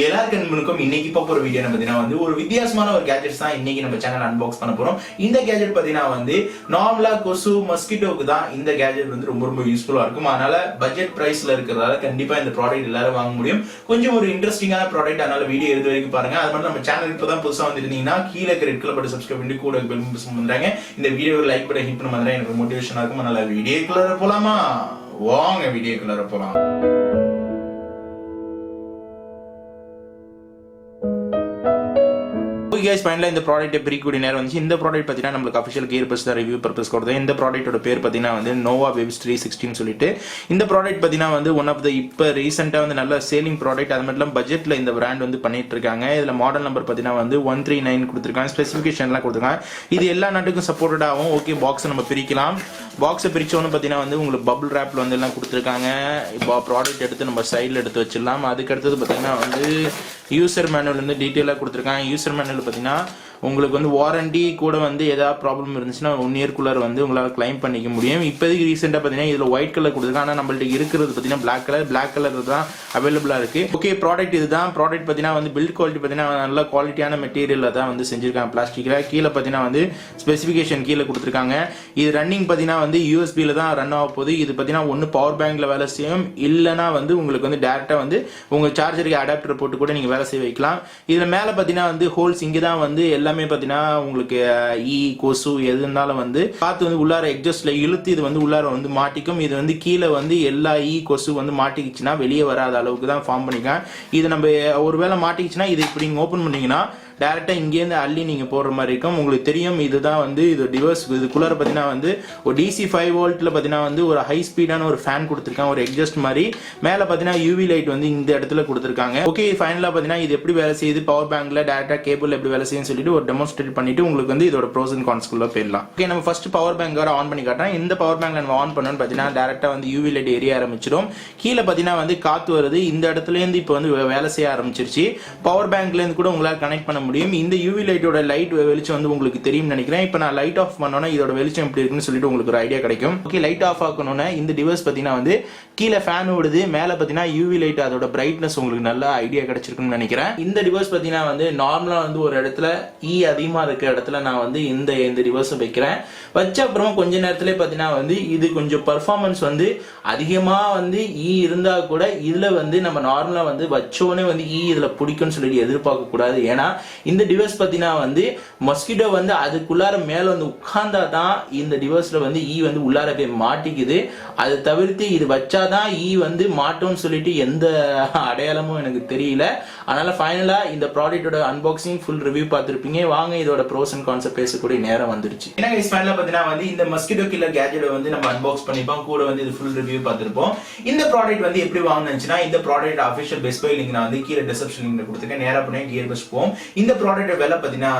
எல்லாருக்கும் இன்னைக்கு பார்க்க ஒரு வீடியோ பார்த்தீங்கன்னா ஒரு வித்தியாசமான ஒரு கேஜெட்ஸ் தான் இன்னைக்கு நம்ம சேனல் அன்பாக்ஸ் பண்ண போறோம். இந்த கேஜெட் பார்த்தீங்கன்னா நார்மலா கொசு மஸ்கிட்டோக்கு தான் இந்த கேஜெட் ரொம்ப யூஸ்ஃபுல்லா இருக்கும். அதனால பட்ஜெட் பிரைஸ்ல இருக்கிறதால கண்டிப்பா இந்த ப்ராடக்ட் எல்லாரும் வாங்க முடியும். கொஞ்சம் ஒரு இன்ட்ரெஸ்டிங்கான ப்ராடக்ட், அதனால வீடியோ எடுத்து வரைக்கும் பாருங்க. அது மட்டும் நம்ம சேனல் இப்பதான் புதுசா வந்துருந்தீங்கன்னா கீழே ரெட் கலர் பட்டன் சப்ஸ்கிரைப் பண்ணி கூட பெல் பட்டன் பண்றாங்க. இந்த வீடியோ லைக் பண்ணி ஹிட் பண்ண மாதிரி எனக்கு மோட்டிவேஷனா இருக்கும். அதனால வீடியோக்குள்ள போலாமா? வாங்க வீடியோக்குள்ள போலாம். guys finally இந்த ப்ராடக்ட் எப்படி கூடி நேரம் வந்து இந்த ப்ராடக்ட் பார்த்தீங்கன்னா நமக்கு அஃபிஷியல் கியர் பஸ் தான் ரிவ்யூ பர்பஸ் கொடுத்தது. இந்த ப்ராடக்ட்டோட பேர் பார்த்தீங்கன்னா நோவா வெப்ஸ் 316 சொல்லிட்டு இந்த ப்ராடக்ட் பார்த்தீங்கன்னா ஒன் ஆஃப் த இப்போ ரீசெண்டாக நல்ல சேலிங் ப்ராடக்ட். அது மட்டும் பட்ஜெட்ல இந்த பிராண்ட் பண்ணிட்டு இருக்காங்க. இதுல மாடல் நம்பர் பார்த்தீங்கன்னா 139 கொடுத்துருக்காங்க. ஸ்பெசிஃபிகேஷன்லாம் கொடுத்துருக்காங்க. இது எல்லா நாட்டுக்கும் சப்போர்ட்டட் ஆகும். ஓகே, பாக்ஸ் நம்ம பிரிக்கலாம். பாக்ஸை பிரிச்சோன்னு பார்த்தீங்கன்னா உங்களுக்கு பபிள் ரேப்ல எல்லாம் கொடுத்துருக்காங்க. இப்போ ப்ராடக்ட் எடுத்து நம்ம சைடில் எடுத்து வச்சிடலாம். அதுக்கு அடுத்தது பார்த்தீங்கன்னா யூசர் மேனுவல் டீட்டெயிலாக கொடுத்துருக்காங்க. யூசர் மேனுவல் பார்த்தீங்கன்னா உங்களுக்கு வாரண்டி கூட ஏதாவது ப்ராப்ளம் இருந்துச்சுன்னா 1 இயர்க்குள்ளார உங்களால் கிளைம் பண்ணிக்க முடியும். இப்போதைக்கு ரீசெண்டாக பார்த்தீங்கன்னா இதில் ஒயிட் கலர் கொடுத்துருக்காங்க. ஆனால் நம்மள்ட்ட இருக்கிறது பார்த்தீங்கன்னா பிளாக் கலர் தான் அவைலபிளாக இருக்கு. ஓகே, ப்ராடக்ட் இதுதான். ப்ராடக்ட் பார்த்தீங்கன்னா பில்ட் குவாலிட்டி பார்த்தீங்கன்னா நல்ல குவாலிட்டியான மெட்டீரியலில் தான் செஞ்சிருக்காங்க. பிளாஸ்டிக்கில் கீழே பார்த்தீங்கன்னா ஸ்பெசிஃபிகேஷன் கீழே கொடுத்துருக்காங்க. இது ரன்னிங் பார்த்தீங்கன்னா யூஎஸ்பியில் தான் ரன் ஆக போகுது. இது பார்த்தீங்கன்னா ஒன்று பவர் பேங்க்ல வேலை செய்யும், இல்லைனா உங்களுக்கு டேரெக்டாக உங்கள் சார்ஜருக்கு அடாப்டர் போட்டு கூட நீங்கள் வேலை செய்ய வைக்கலாம். இதில் மேலே பார்த்தீங்கன்னா ஹோல்ஸ் இங்கே தான் எல்லாமே பார்த்தீங்கன்னா உங்களுக்கு கொசு எது இருந்தாலும் காத்து உள்ளார எக்ஸாஸ்ட்ல இழுத்து இது உள்ளார மாட்டிக்கும். இது கீழே எல்லா கொசு மாட்டிக்கிச்சுன்னா வெளியே வராத அளவுக்கு தான் ஃபார்ம் பண்ணிக்கலாம். இது நம்ம ஒருவேளை மாட்டிக்கிச்சுன்னா இது இப்படி ஓப்பன் பண்ணீங்கன்னா டேரக்டா இங்கேருந்து அள்ளி நீங்க போடுற மாதிரி இருக்கும். உங்களுக்கு தெரியும் இதுதான் இது டிவைஸ். இதுக்குள்ளார பார்த்தீங்கன்னா ஒரு டிசி 5 வோல்ட்ல பார்த்தீங்கன்னா ஒரு ஹை ஸ்பீடான ஒரு ஃபேன் கொடுத்துருக்காங்க, ஒரு எக்ஸாஸ்ட் மாதிரி. மேல பார்த்தீங்கன்னா யூவி லைட் இந்த இடத்துல கொடுத்துருக்காங்க. ஓகே, ஃபைனலா பார்த்தீங்கன்னா இது எப்படி வேலை செய்யுது, பவர் பேங்க்ல டேரக்டா கேபிள் எப்படி வேலை செய்யுன்னு சொல்லிட்டு ஒரு டெமோன்ஸ்ட்ரேட் பண்ணிட்டு உங்களுக்கு இதோட ப்ரோஸ் அண்ட் கான்ஸ் குள்ள போயிடலாம். ஓகே, நம்ம ஃபர்ஸ்ட் பவர் பேங்க் ஆன் பண்ணி காட்டுறேன். இந்த பவர் பேங்க் நம்ம ஆன் பண்ணோம்னு பார்த்தீங்கன்னா டேரக்டா யூவி லைட் எரிய ஆரம்பிச்சிடும். கீழே பார்த்தீங்கன்னா காத்து வருது. இந்த இடத்துல இருந்து இப்போ வேலை செய்ய ஆரம்பிச்சிருச்சு. பவர் பேங்க்ல இருந்து கூட உங்களால் கனெக்ட் பண்ண முடியும். இந்த யூவி லைட்டோட லைட் வெளிச்சம் உங்களுக்கு தெரியும் நினைக்கிறேன். இப்போ நான் லைட் ஆஃப் பண்ணோன்னா இதோட வெளிச்சம் எப்படி இருக்குன்னு சொல்லிட்டு உங்களுக்கு ஒரு ஐடியா கிடைக்கும். ஓகே, லைட் ஆஃப் ஆக்கணும்னா இந்த டிவைஸ் பார்த்தீங்கன்னா கீழே ஃபேன் ஓடுது, மேலே பார்த்தீங்கன்னா யூவி லைட் அதோட பிரைட்னஸ் உங்களுக்கு நல்ல ஐடியா கிடைச்சிருக்குன்னு நினைக்கிறேன். இந்த டிவைஸ் பார்த்தீங்கன்னா நார்மலா ஒரு இடத்துல அதிகமா இருக்க இடத்துல நான் இந்த டிவைஸ் வைக்கிறேன். வச்ச அப்புறமா கொஞ்ச நேரத்துல பார்த்தீங்கன்னா இது கொஞ்சம் பர்ஃபார்மன்ஸ் அதிகமா இருந்தா கூட இதுல நம்ம நார்மலா வச்சோன்னே இதுல பிடிக்கும்னு சொல்லிட்டு எதிர்பார்க்க கூடாது. ஏன்னா இந்த டிவைஸ் பார்த்தீங்கன்னா மஸ்கிட்டோ அதுக்குள்ளார மேல உட்கார்ந்தா தான் இந்த டிவைஸ்ல உள்ளார போய் மாட்டிக்குது. அதை தவிர்த்து இது வச்சாதான் மாட்டோம்னு சொல்லிட்டு எந்த அடையாளமும் எனக்கு தெரியல. அதனால ஃபைனலா இந்த ப்ராடக்ட்டோட அன்பாக்சிங் ஃபுல் ரிவ்யூ பார்த்திருப்பீங்க. வாங்க இதோட ப்ரோஸ் அண்ட் கான்ஸ் பேசக்கூடிய நேரம் வந்துருச்சு. ஏன்னா ஃபைனலா பார்த்தீங்கன்னா இந்த மஸ்கிட்டோ கில்லர் கேஜெட் நம்ம அன்பாக்ஸ் பண்ணிப்போம், கூட இது ஃபுல் ரிவ்யூ பார்த்திருப்போம். இந்த ப்ராடக்ட் எப்படி வாங்கினுச்சுன்னா இந்த product official best buy link நான் கீழே டிஸ்கிரிப்ஷன் லிங்க்ல கொடுத்துருக்கேன். நேரா போய் கியர் பஸ் போவோம். இந்த ப்ராடக்ட் விலை பார்த்தீங்கன்னா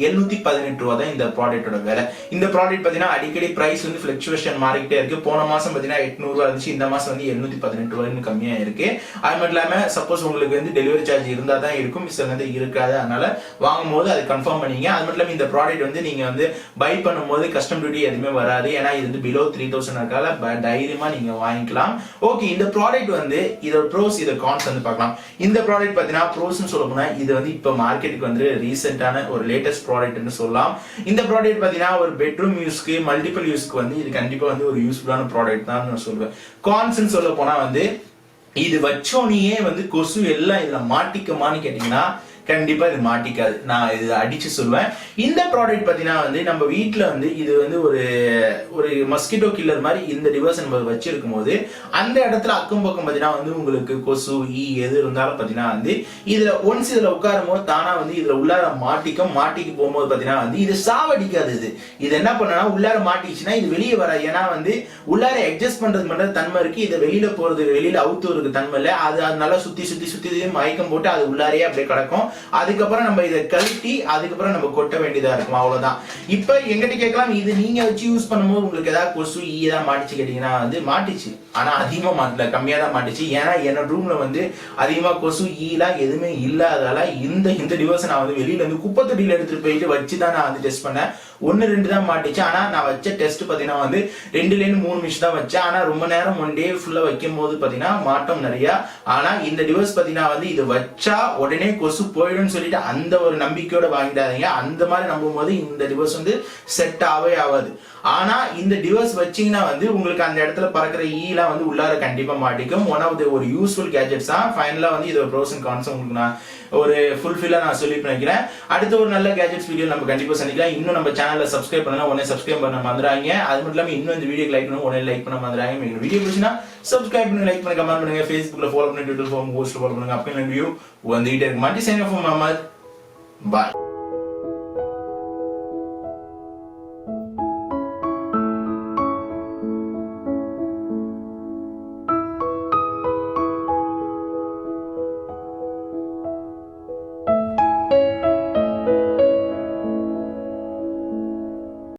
718 ரூபா தான் இந்த ப்ராடக்ட்டோட விலை. இந்த ப்ராடக்ட் பார்த்தீங்கன்னா அடிக்கடி பிரைஸ் ஃபிளக்சுவேஷன் மாறிக்கிட்டே இருக்கு. போன மாசம் பார்த்தீங்கன்னா 800 ரூபா இருந்துச்சு, இந்த மாசம் 718 ரூபாய்னு கம்மியா இருக்கு. அது மட்டும் இல்லாம சப்போஸ் உங்களுக்கு டெலிவரி சார்ஜ் இருந்தா தான் இருக்கும், சில இருக்காது. அதனால வாங்கும் போது அது கன்ஃபார்ம் பண்ணீங்க. அது மட்டும் இல்லாம இந்த ப்ராடக்ட் நீங்க பை பண்ணும்போது கஸ்டம் டியூட்டி எதுவுமே வராது. ஏன்னா இது பிலோ 3000 இருக்கால, தைரியமா நீங்க வாங்கிக்கலாம். ஓகே, இந்த ப்ராடக்ட் இதோட ப்ரோஸ் இதோட கான்ஸ் பார்க்கலாம். இந்த ப்ராடக்ட் பார்த்தீங்கன்னா ப்ரோஸ்னு சொல்ல போனா இது இப்ப மார்க்கெட்டுக்கு ரீசெண்டான ஒரு லேட்டஸ்ட் ப்ராடக்ட்னு சொல்லலாம். இந்த ப்ராடக்ட் பார்த்தீங்கன்னா ஒரு பெட்ரூம் யூஸ்க்கு மல்டிபிள் யூஸ்க்கு இது கண்டிப்பா ஒரு யூஸ்ஃபுல்லான ப்ராடக்ட் தான் நான் சொல்லுவேன். கான்ஸ்னு சொல்ல போனா இது வச்சோனியே கொசு எல்லாம் இதுல மாட்டிக்குமான்னு கேட்டீங்கன்னா கண்டிப்பா இது மாட்டிக்காது. நான் இது அடிச்சு சொல்லுவேன். இந்த ப்ராடக்ட் பார்த்தீங்கன்னா நம்ம வீட்டுல இது ஒரு மஸ்கிட்டோ கில்லர் மாதிரி இந்த டிவைஸ் நம்ம வச்சிருக்கும் போது அந்த இடத்துல அக்கம் பக்கம் பார்த்தீங்கன்னா உங்களுக்கு கொசு எது இருந்தாலும் பார்த்தீங்கன்னா இதுல ஒன்ஸ் இதுல உட்காரும் போது தானா இதுல உள்ளார மாட்டிக்கு போகும்போது பார்த்தீங்கன்னா இது சாவடிக்காது. இது என்ன பண்ணா உள்ளார மாட்டிச்சுன்னா இது வெளியே வராது. ஏன்னா உள்ளார அட்ஜஸ்ட் பண்றது தன்மை இருக்கு. இதை வெளியில போறது வெளியில அவுத்து தன்மை இல்லை. அது நல்லா சுத்தி மயக்கம் போட்டு அது உள்ளாரையே அப்படியே கிடக்கும். அதுக்கப்புறம் நம்ம இதை கழட்டி அதுக்கப்புறம் நம்ம கொட்ட வேண்டியதா இருக்கும், அவ்வளவுதான். இப்ப எங்கிட்ட கேட்கலாம், இது நீங்க வச்சு யூஸ் பண்ணும்போது உங்களுக்கு ஏதாவது கொசு ஏதாவது மாட்டிச்சு கேட்டீங்கன்னா வந்து மாட்டிச்சு, ஆனா அதிகமா மாட்டல, கம்மியா தான் மாட்டிச்சு. ஏன்னா என்னோட ரூம்ல வந்து அதிகமா கொசு ஈலாம் எதுவுமே இல்லாதால இந்த டிவைஸ் நான் வந்து வெளியில இருந்து குப்பை தொட்டியில எடுத்துட்டு போயிட்டு வச்சுதான் நான் வந்து டெஸ்ட் பண்ணேன். 1-2 தான் மாட்டிச்சு. ஆனா நான் வச்ச டெஸ்ட் பாத்தீங்கன்னா வந்து 2-3 நிமிஷம் தான் வச்சேன். ஆனா ரொம்ப நேரம் 1 டே ஃபுல்லா வைக்கும் போது பாத்தீங்கன்னா மாட்டம் நிறைய. ஆனா இந்த டிவைஸ் பாத்தீங்கன்னா வந்து இது வச்சா உடனே கொசு போயிடும் சொல்லிட்டு அந்த ஒரு நம்பிக்கையோட வாங்கிடாதீங்க. அந்த மாதிரி நம்பும் போது இந்த டிவைஸ் வந்து செட் ஆகாது. ஆனா இந்த டிவைஸ் வச்சீங்கன்னா வந்து உங்களுக்கு அந்த இடத்துல பறக்கிற ஈலாம் வந்து உள்ளார கண்டிப்பா மாட்டிக்கும். ஒன் ஆஃப் த ஒரு யூஸ்ஃபுல் கேஜெட்ஸ் தான். ஃபைனலா வந்து இது ப்ரோஸ் அண்ட் கான்ஸ் உங்களுக்கு நான் ஒரு ஃபுல்ஃபில்லா நான் சொல்லி நினைக்கிறேன். அடுத்த ஒரு நல்ல கேஜெட்ஸ் வீடியோ நம்ம கண்டிப்பா சந்திக்கலாம். இன்னும் நம்ம சேனலை சப்ஸ்கிரைப் பண்ணலாம், உடனே சப்ஸ்கிரைப் பண்ண மறந்துறாங்க. அது மட்டும் இல்லாம இன்னும் இந்த வீடியோ லைக் பண்ணணும், உடனே லைக் பண்ண மறந்துறாங்க. உங்களுக்கு வீடியோ பிடிச்சினா சப்ஸ்கிரைப் பண்ணுங்க, லைக் பண்ணுங்க, கமெண்ட் பண்ணுங்க, Facebookல ஃபாலோ பண்ணுங்க, ட்விட்டர் ஃபாலோ போஸ்ட் ஃபாலோ பண்ணுங்க. அப்போ வீடியோ வந்துகிட்டே இருக்கு. மாட்டி சைன் ஆஃப் முகமது. பாய்.